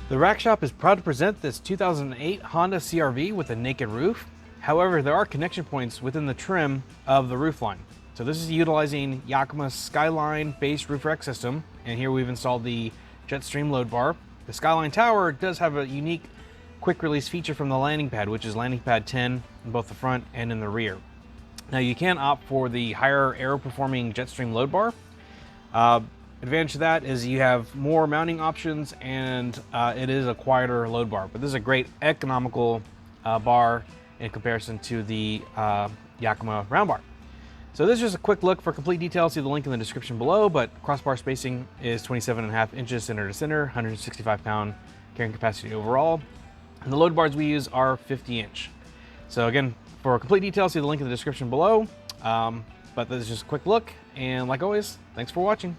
The Rack Shop is proud to present this 2008 Honda CR-V with a naked roof. However, there are connection points within the trim of the roofline. So this is utilizing Yakima SkyLine base roof rack system, and here we've installed the Jetstream load bar. The SkyLine tower does have a unique quick release feature from the landing pad, which is landing pad 10 in both the front and in the rear. Now you can opt for the higher aero performing Jetstream load bar. Advantage of that is you have more mounting options, and it is a quieter load bar, but this is a great economical bar in comparison to the Yakima round bar. So this is just a quick look. For complete details, see the link in the description below, but crossbar spacing is 27.5 inches center to center, 165 pound carrying capacity overall. And the load bars we use are 50 inch. So again, for complete details, see the link in the description below. But this is just a quick look, and like always, thanks for watching.